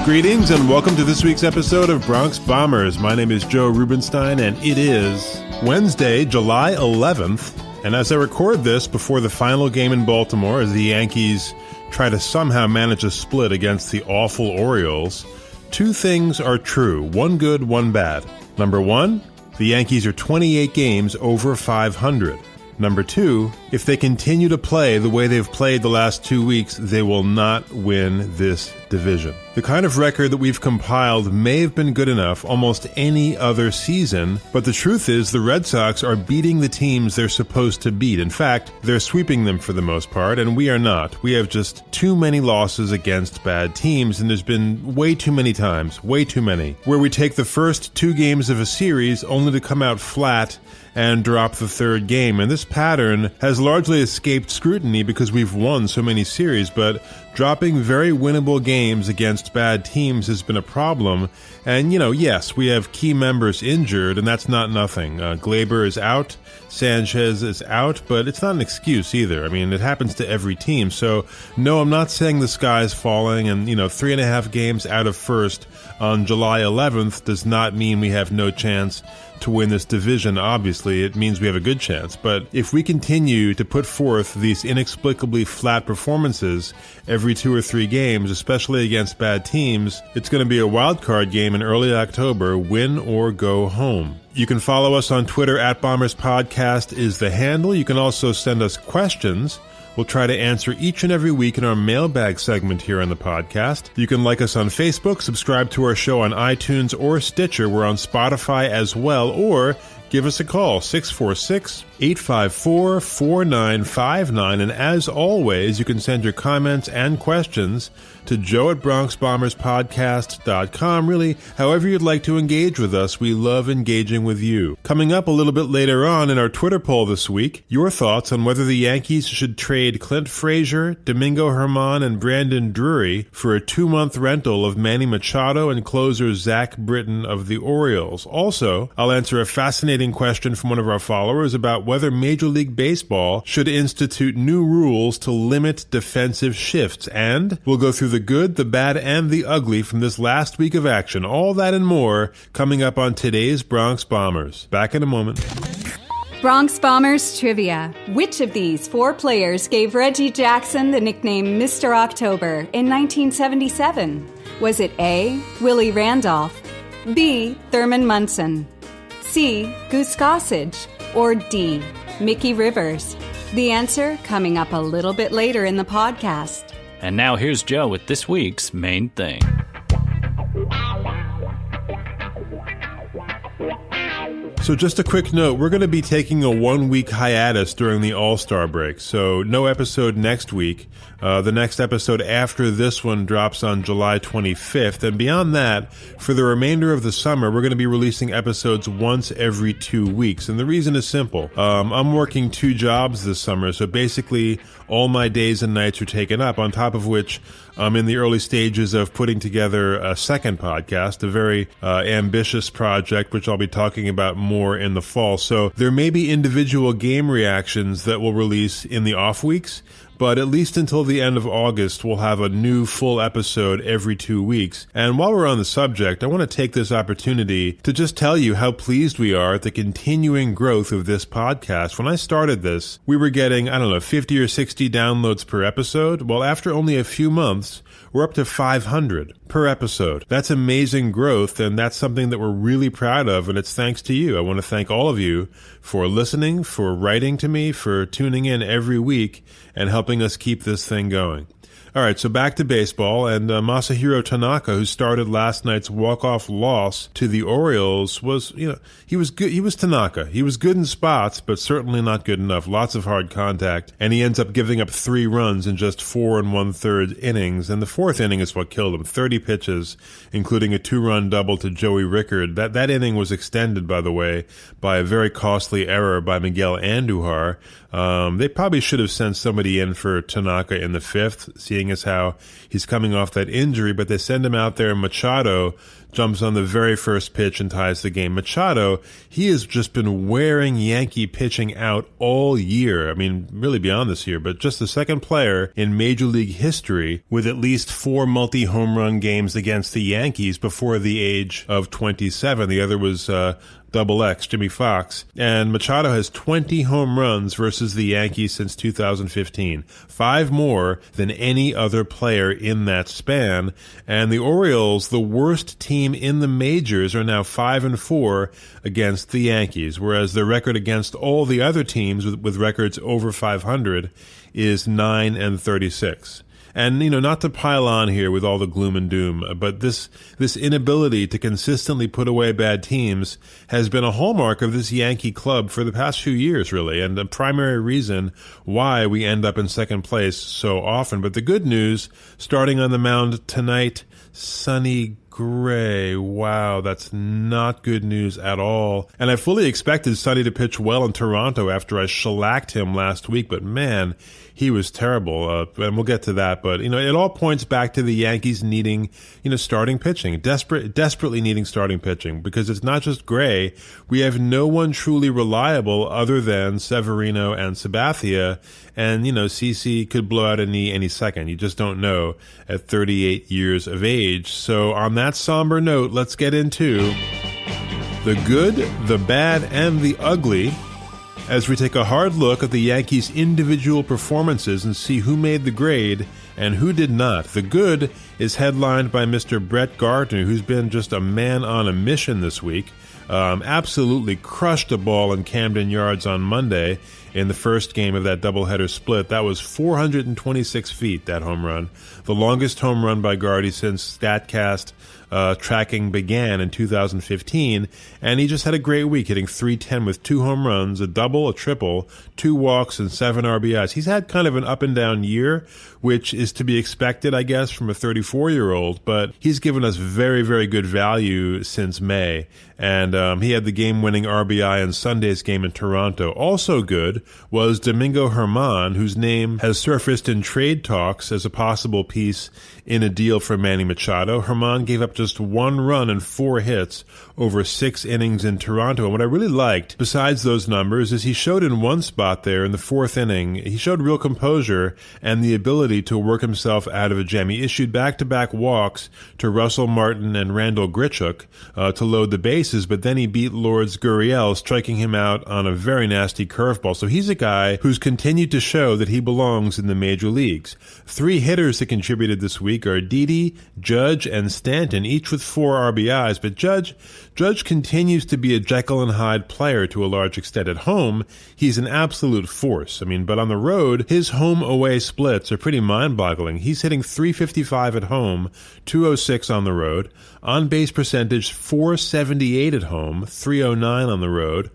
Greetings and welcome to this week's episode of Bronx Bombers. My name is Joe Rubenstein and it is Wednesday, July 11th. And as I record this before the final game in Baltimore as the Yankees try to somehow manage a split against the awful Orioles, two things are true, one good, one bad. Number one, the Yankees are 28 games over 500. Number two, if they continue to play the way they've played the last 2 weeks, they will not win this division. The kind of record that we've compiled may have been good enough almost any other season, but the truth is the Red Sox are beating the teams they're supposed to beat. In fact, they're sweeping them for the most part, and we are not. We have just too many losses against bad teams, and there's been way too many times, way too many, where we take the first 2 games of a series only to come out flat and drop the third game. And this pattern has largely escaped scrutiny because we've won so many series, but dropping very winnable games against bad teams has been a problem. And, yes, we have key members injured, and that's not nothing. Glaber is out, Sanchez is out, but it's not an excuse either. I mean, it happens to every team. So, no, I'm not saying the sky's falling, and, 3.5 games out of first on July 11th does not mean we have no chance to win this division. Obviously, it means we have a good chance. But if we continue to put forth these inexplicably flat performances every 2 or 3 games, especially against bad teams, it's going to be a wild card game in early October, win or go home. You can follow us on Twitter at Bombers Podcast is the handle. You can also send us questions. We'll try to answer each and every week in our mailbag segment here on the podcast. You can like us on Facebook, subscribe to our show on iTunes or Stitcher. We're on Spotify as well, or give us a call, 646-854-4959. And as always, you can send your comments and questions to joe at bronxbomberspodcast.com. Really, however you'd like to engage with us, we love engaging with you. Coming up a little bit later on in our Twitter poll this week, your thoughts on whether the Yankees should trade Clint Frazier, Domingo Germán, and Brandon Drury for a 2-month rental of Manny Machado and closer Zach Britton of the Orioles. Also, I'll answer a fascinating question from one of our followers about whether Major League Baseball should institute new rules to limit defensive shifts. And we'll go through the good, the bad, and the ugly from this last week of action. All that and more coming up on today's Bronx Bombers. Back in a moment. Bronx Bombers Trivia. Which of these 4 players gave Reggie Jackson the nickname Mr. October in 1977? Was it A, Willie Randolph, B, Thurman Munson, C, Goose Gossage, or D, Mickey Rivers? The answer coming up a little bit later in the podcast. And now here's Joe with this week's main thing. So just a quick note, we're going to be taking a 1-week hiatus during the All-Star break, so no episode next week. The next episode after this one drops on July 25th, and beyond that, for the remainder of the summer, we're going to be releasing episodes once every 2 weeks, and the reason is simple. I'm working 2 jobs this summer, so basically all my days and nights are taken up, on top of which I'm in the early stages of putting together a second podcast, a very ambitious project, which I'll be talking about more in the fall. So there may be individual game reactions that will release in the off weeks, but at least until the end of August, we'll have a new full episode every 2 weeks. And while we're on the subject, I want to take this opportunity to just tell you how pleased we are at the continuing growth of this podcast. When I started this, we were getting, 50 or 60 downloads per episode. Well, after only a few months, we're up to 500 per episode. That's amazing growth, and that's something that we're really proud of, and it's thanks to you. I want to thank all of you for listening, for writing to me, for tuning in every week, and helping us keep this thing going. All right, so back to baseball, and Masahiro Tanaka, who started last night's walk-off loss to the Orioles, was, he was good. He was Tanaka. He was good in spots, but certainly not good enough. Lots of hard contact, and he ends up giving up 3 runs in just 4 1/3 innings, and the 4th inning is what killed him. 30 pitches, including a 2-run double to Joey Rickard. That inning was extended, by the way, by a very costly error by Miguel Andujar. They probably should have sent somebody in for Tanaka in the 5th. seeing as how he's coming off that injury, but they send him out there, and Machado jumps on the very first pitch and ties the game. Machado, he has just been wearing Yankee pitching out all year. I mean, really beyond this year, but just the second player in Major League history with at least 4 multi-home run games against the Yankees before the age of 27. The other was Double X, Jimmy Fox. And Machado has 20 home runs versus the Yankees since 2015. 5 more than any other player in that span. And the Orioles, the worst team in the majors, are now 5-4 against the Yankees, whereas their record against all the other teams with records over 500 is 9-36. And, not to pile on here with all the gloom and doom, but this inability to consistently put away bad teams has been a hallmark of this Yankee club for the past few years, really, and a primary reason why we end up in second place so often. But the good news, starting on the mound tonight, Sonny Gray. Wow, that's not good news at all. And I fully expected Sonny to pitch well in Toronto after I shellacked him last week, but man, he was terrible, and we'll get to that. But, it all points back to the Yankees needing, starting pitching, desperately needing starting pitching, because it's not just Gray. We have no one truly reliable other than Severino and Sabathia, and, CC could blow out a knee any second. You just don't know at 38 years of age. So on that somber note, let's get into the good, the bad, and the ugly as we take a hard look at the Yankees' individual performances and see who made the grade and who did not. The good is headlined by Mr. Brett Gardner, who's been just a man on a mission this week. Absolutely crushed a ball in Camden Yards on Monday in the first game of that doubleheader split. That was 426 feet, that home run. The longest home run by Gardy since StatCast tracking began in 2015, and he just had a great week, hitting .310 with 2 home runs, a double, a triple, 2 walks, and 7 RBIs. He's had kind of an up-and-down year, which is to be expected, I guess, from a 34-year-old, but he's given us very, very good value since May, and he had the game-winning RBI in Sunday's game in Toronto. Also good was Domingo Germán, whose name has surfaced in trade talks as a possible piece in a deal for Manny Machado. Germán gave up just 1 run and 4 hits over 6 innings in Toronto. And what I really liked, besides those numbers, is he showed in one spot there in the 4th inning, he showed real composure and the ability to work himself out of a jam. He issued back-to-back walks to Russell Martin and Randall Grichuk to load the bases, but then he beat Lourdes Gurriel, striking him out on a very nasty curveball. So he's a guy who's continued to show that he belongs in the major leagues. 3 hitters that contributed this week are Didi, Judge, and Stanton, each with 4 RBIs, but Judge continues to be a Jekyll and Hyde player to a large extent. At home, he's an absolute force. But on the road, his home-away splits are pretty mind-boggling. He's hitting .355 at home, .206 on the road, on-base percentage .478 at home, .309 on the road,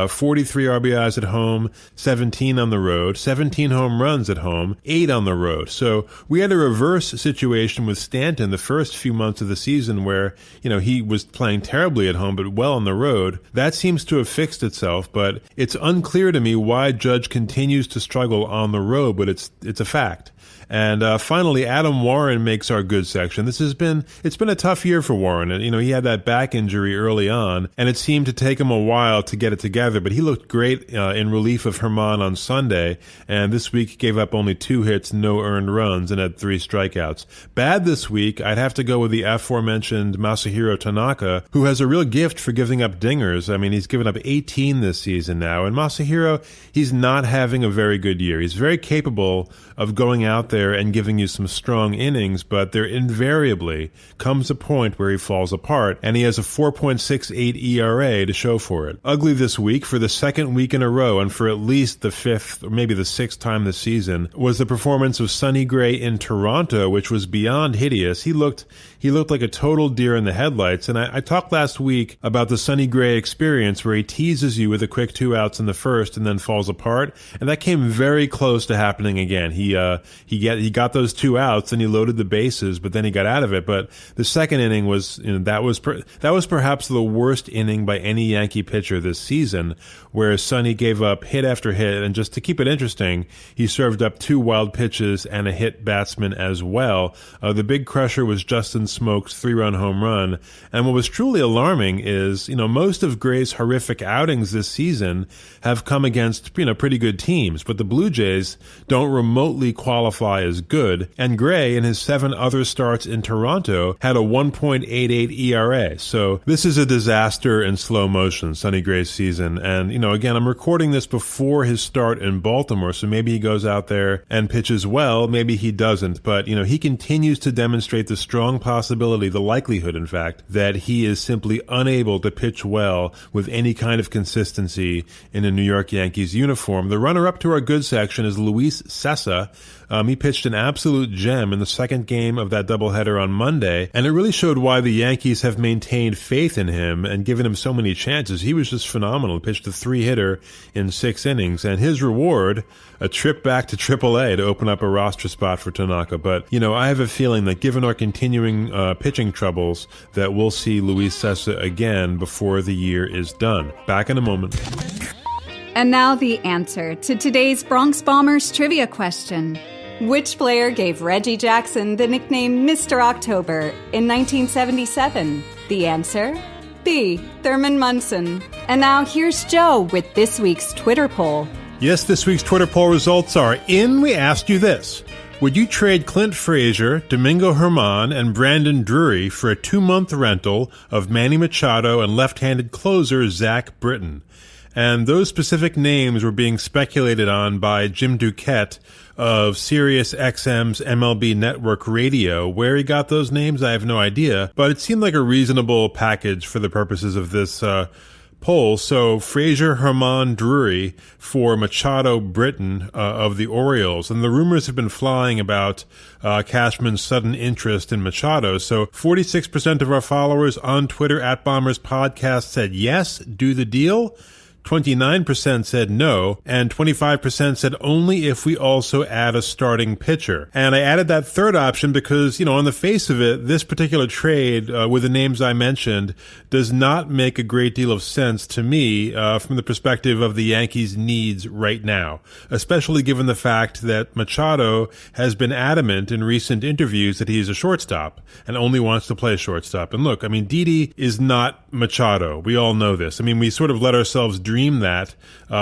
43 RBIs at home, 17 on the road, 17 home runs at home, 8 on the road. So we had a reverse situation with Stanton the first few months of the season where, he was playing terribly at home but well on the road. That seems to have fixed itself, but it's unclear to me why Judge continues to struggle on the road, but it's a fact. And finally, Adam Warren makes our good section. It's been a tough year for Warren. And, he had that back injury early on, and it seemed to take him a while to get it together. But he looked great in relief of Germán on Sunday, and this week gave up only 2 hits, no earned runs, and had 3 strikeouts. Bad this week, I'd have to go with the aforementioned Masahiro Tanaka, who has a real gift for giving up dingers. He's given up 18 this season now. And Masahiro, he's not having a very good year. He's very capable of going out there and giving you some strong innings, but there invariably comes a point where he falls apart, and he has a 4.68 ERA to show for it. Ugly this week, for the 2nd week in a row, and for at least the 5th or maybe the 6th time this season, was the performance of Sonny Gray in Toronto, which was beyond hideous. He looked like a total deer in the headlights, and I talked last week about the Sonny Gray experience where he teases you with a quick 2 outs in the first and then falls apart, and that came very close to happening again. he got those 2 outs and he loaded the bases, but then he got out of it. But the second inning was, that was perhaps the worst inning by any Yankee pitcher this season, where Sonny gave up hit after hit, and just to keep it interesting, he served up 2 wild pitches and a hit batsman as well. The big crusher was Justin Smoak's 3-run home run, and what was truly alarming is, most of Gray's horrific outings this season have come against, pretty good teams, but the Blue Jays don't remotely qualify as good, and Gray, in his 7 other starts in Toronto, had a 1.88 ERA. So this is a disaster in slow motion, Sonny Gray's season. And, again, I'm recording this before his start in Baltimore, so maybe he goes out there and pitches well, maybe he doesn't. But, he continues to demonstrate the strong possibility, the likelihood, in fact, that he is simply unable to pitch well with any kind of consistency in a New York Yankees uniform. The runner-up to our good section is Luis Cessa. He pitched an absolute gem in the second game of that doubleheader on Monday, and it really showed why the Yankees have maintained faith in him and given him so many chances. He was just phenomenal. He pitched a 3-hitter in 6 innings, and his reward, a trip back to AAA to open up a roster spot for Tanaka. But, I have a feeling that given our continuing pitching troubles, that we'll see Luis Cessa again before the year is done. Back in a moment. And now the answer to today's Bronx Bombers trivia question. Which player gave Reggie Jackson the nickname Mr. October in 1977? The answer? B. Thurman Munson. And now here's Joe with this week's Twitter poll. Yes, this week's Twitter poll results are in. We asked you this. Would you trade Clint Frazier, Domingo Germán, and Brandon Drury for a 2-month rental of Manny Machado and left-handed closer Zach Britton? And those specific names were being speculated on by Jim Duquette of Sirius XM's MLB Network Radio. Where he got those names, I have no idea, but it seemed like a reasonable package for the purposes of this poll. So Frazier, Germán, Drury for Machado-Britton of the Orioles. And the rumors have been flying about Cashman's sudden interest in Machado. So 46% of our followers on Twitter at Bombers Podcast said yes, do the deal. 29% said no, and 25% said only if we also add a starting pitcher. And I added that third option because, on the face of it, this particular trade with the names I mentioned does not make a great deal of sense to me from the perspective of the Yankees' needs right now, especially given the fact that Machado has been adamant in recent interviews that he's a shortstop and only wants to play shortstop. And look, Didi is not Machado. We all know this. We sort of let ourselves dream that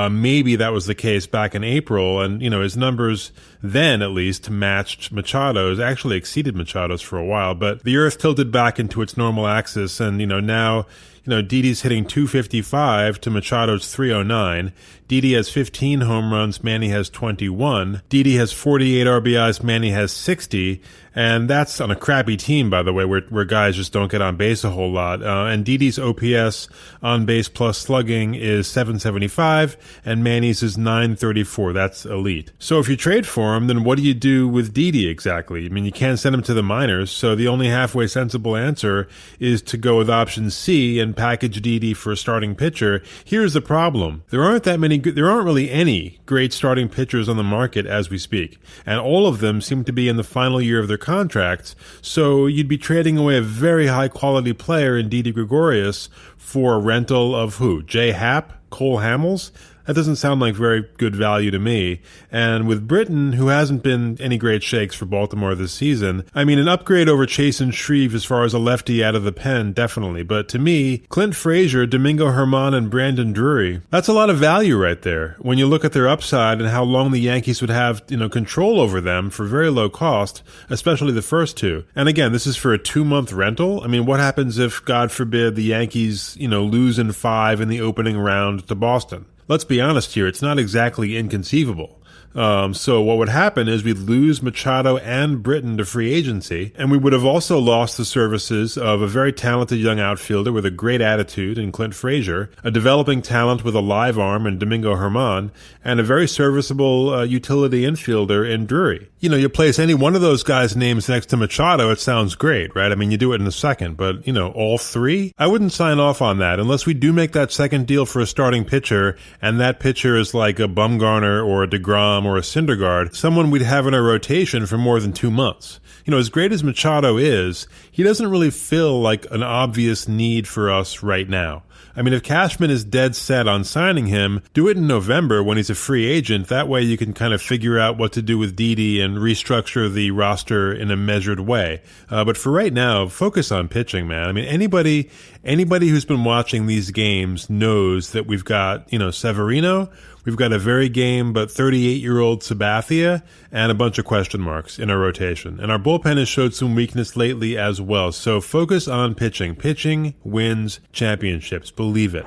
maybe that was the case back in April, and his numbers then at least matched Machado's, actually exceeded Machado's for a while, but the earth tilted back into its normal axis, and now Didi's hitting 255 to Machado's 309. Didi has 15 home runs, Manny has 21. Didi has 48 RBIs, Manny has 60. And that's on a crappy team, by the way, where guys just don't get on base a whole lot. And Didi's OPS on base plus slugging is 775, and Manny's is 934. That's elite. So if you trade for him, then what do you do with Didi exactly? You can't send him to the minors, so the only halfway sensible answer is to go with option C and package Didi for a starting pitcher. Here's the problem. There aren't really any great starting pitchers on the market as we speak, and all of them seem to be in the final year of their contracts, so you'd be trading away a very high-quality player in Didi Gregorius for a rental of who? Jay Happ? Cole Hamels? That doesn't sound like very good value to me. And with Britton, who hasn't been any great shakes for Baltimore this season, an upgrade over Chasen Shreve as far as a lefty out of the pen, definitely. But to me, Clint Frazier, Domingo Germán, and Brandon Drury, that's a lot of value right there. When you look at their upside and how long the Yankees would have, control over them for very low cost, especially the first two. And again, this is for a 2-month rental. What happens if, God forbid, the Yankees, lose in 5 in the opening round to Boston? Let's be honest here, it's not exactly inconceivable. So what would happen is we'd lose Machado and Britton to free agency, and we would have also lost the services of a very talented young outfielder with a great attitude in Clint Frazier, a developing talent with a live arm in Domingo Germán, and a very serviceable utility infielder in Drury. You place any one of those guys' names next to Machado, it sounds great, right? You do it in a second, but, all three? I wouldn't sign off on that unless we do make that second deal for a starting pitcher, and that pitcher is like a Bumgarner or a DeGrom Strahm or a Syndergaard, someone we'd have in our rotation for more than 2 months. As great as Machado is, he doesn't really feel like an obvious need for us right now. I mean, if Cashman is dead set on signing him, do it in November when he's a free agent. That way you can kind of figure out what to do with Didi and restructure the roster in a measured way. But for right now, focus on pitching, man. I mean, anybody who's been watching these games knows that we've got, Severino, we've got a very game but 38-year-old Sabathia, and a bunch of question marks in our rotation. And our bullpen has showed some weakness lately as well. So focus on pitching. Pitching wins championships. Believe it.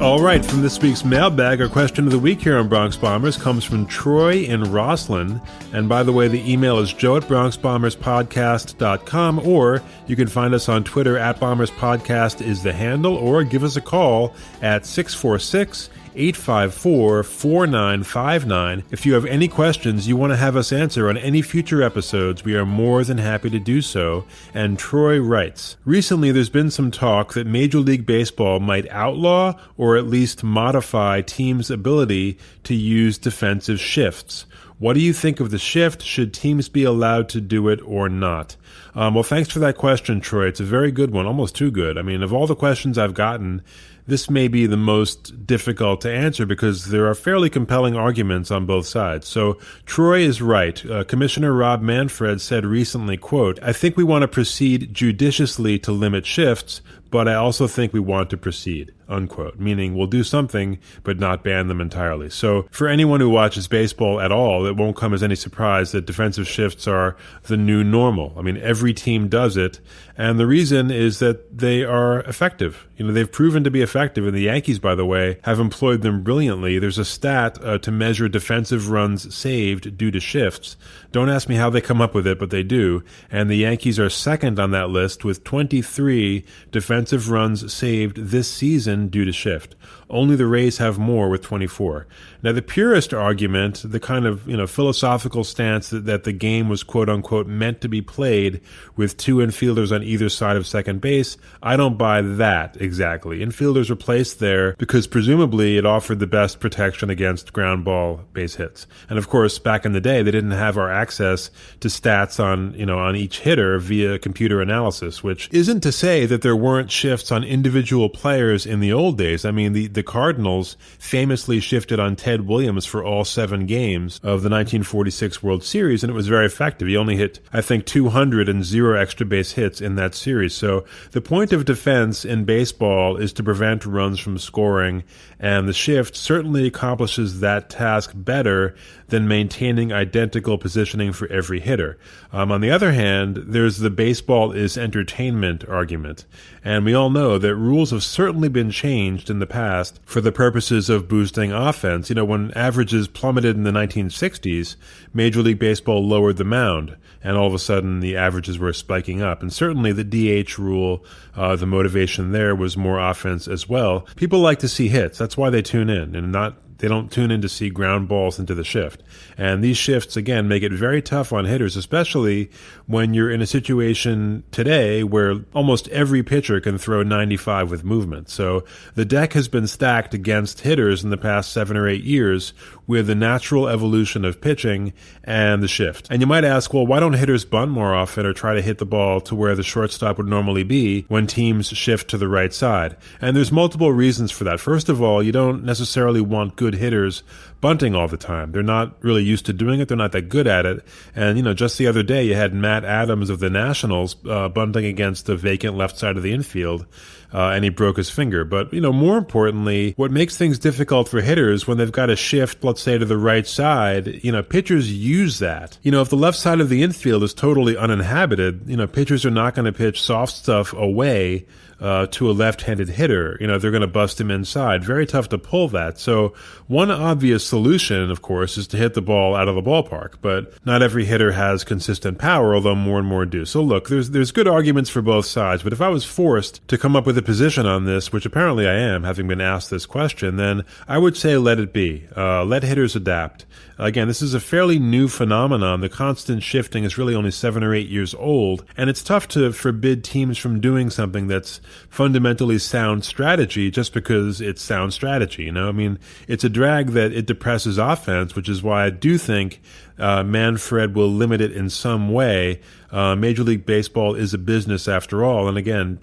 All right, from this week's mailbag, our question of the week here on Bronx Bombers comes from Troy in Roslyn. And by the way, the email is joe@bronxbomberspodcast.com, or you can find us on Twitter @BombersPodcast is the handle, or give us a call at 646-854-4959. If you have any questions you want to have us answer on any future episodes, we are more than happy to do so. And Troy writes, recently there's been some talk that Major League Baseball might outlaw or at least modify teams' ability to use defensive shifts. What do you think of the shift? Should teams be allowed to do it or not? Well, thanks for that question, Troy. It's a very good one, almost too good. I mean, of all the questions I've gotten, this may be the most difficult to answer because there are fairly compelling arguments on both sides. So Troy is right. Commissioner Rob Manfred said recently, quote, I think we want to proceed judiciously to limit shifts, but I also think we want to proceed, unquote, meaning we'll do something but not ban them entirely. So for anyone who watches baseball at all, it won't come as any surprise that defensive shifts are the new normal. I mean, every team does it, and the reason is that they are effective. They've proven to be effective, and the Yankees, by the way, have employed them brilliantly. There's a stat to measure defensive runs saved due to shifts. Don't ask me how they come up with it, but they do. And the Yankees are second on that list with 23 defensive runs saved this season due to shift. Only the Rays have more with 24. Now, the purist argument, the kind of philosophical stance that the game was quote-unquote meant to be played with two infielders on either side of second base, I don't buy that exactly. Infielders were placed there because presumably it offered the best protection against ground ball base hits. And of course, back in the day, they didn't have our access to stats on each hitter via computer analysis, which isn't to say that there weren't shifts on individual players in the old days. I mean, the Cardinals famously shifted on Ted Williams for all 7 games of the 1946 World Series, and it was very effective. He only hit, I think, 200 and 0 extra base hits in that series. So the point of defense in baseball is to prevent runs from scoring, and the shift certainly accomplishes that task better than maintaining identical positioning for every hitter. On the other hand, there's the baseball is entertainment argument. And we all know that rules have certainly been changed in the past for the purposes of boosting offense. When averages plummeted in the 1960s, Major League Baseball lowered the mound, and all of a sudden the averages were spiking up. And certainly the DH rule, the motivation there was more offense as well. People like to see hits. That's why they tune in, and they don't tune in to see ground balls into the shift. And these shifts, again, make it very tough on hitters, especially when you're in a situation today where almost every pitcher can throw 95 with movement. So the deck has been stacked against hitters in the past 7 or 8 years with the natural evolution of pitching and the shift. And you might ask, well, why don't hitters bunt more often or try to hit the ball to where the shortstop would normally be when teams shift to the right side? And there's multiple reasons for that. First of all, you don't necessarily want good hitters bunting all the time. They're not really used to doing it. They're not that good at it. And, just the other day you had Matt Adams of the Nationals bunting against the vacant left side of the infield, and he broke his finger. But, more importantly, what makes things difficult for hitters when they've got a shift, let's say, to the right side, pitchers use that. If the left side of the infield is totally uninhabited, pitchers are not going to pitch soft stuff away to a left-handed hitter. They're going to bust him inside. Very tough to pull that. So one obvious solution, of course, is to hit the ball out of the ballpark. But not every hitter has consistent power, although more and more do. So look, there's good arguments for both sides. But if I was forced to come up with a position on this, which apparently I am, having been asked this question, then I would say let it be. Let hitters adapt. Again, this is a fairly new phenomenon. The constant shifting is really only 7 or 8 years old, and it's tough to forbid teams from doing something that's fundamentally sound strategy just because it's sound strategy. You know, I mean, it's a drag that it depresses offense, which is why I do think Manfred will limit it in some way. Major League Baseball is a business after all. And again,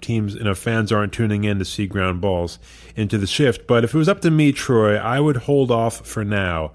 fans aren't tuning in to see ground balls into the shift. But if it was up to me, Troy, I would hold off for now.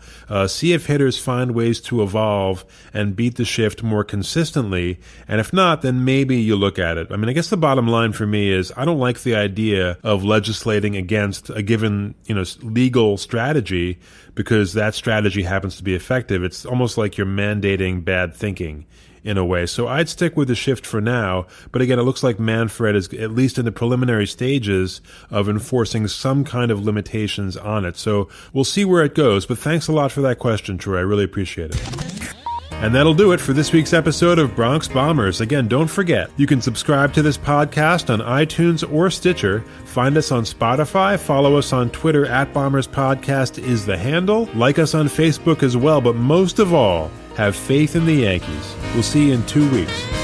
See if hitters find ways to evolve and beat the shift more consistently. And if not, then maybe you look at it. I mean, I guess the bottom line for me is I don't like the idea of legislating against a given, legal strategy because that strategy happens to be effective. It's almost like you're mandating bad thinking in a way. So I'd stick with the shift for now. But again, it looks like Manfred is at least in the preliminary stages of enforcing some kind of limitations on it. So we'll see where it goes. But thanks a lot for that question, Troy. I really appreciate it. And that'll do it for this week's episode of Bronx Bombers. Again, don't forget, you can subscribe to this podcast on iTunes or Stitcher. Find us on Spotify. Follow us on Twitter @BombersPodcast is the handle. Like us on Facebook as well. But most of all, have faith in the Yankees. We'll see you in 2 weeks.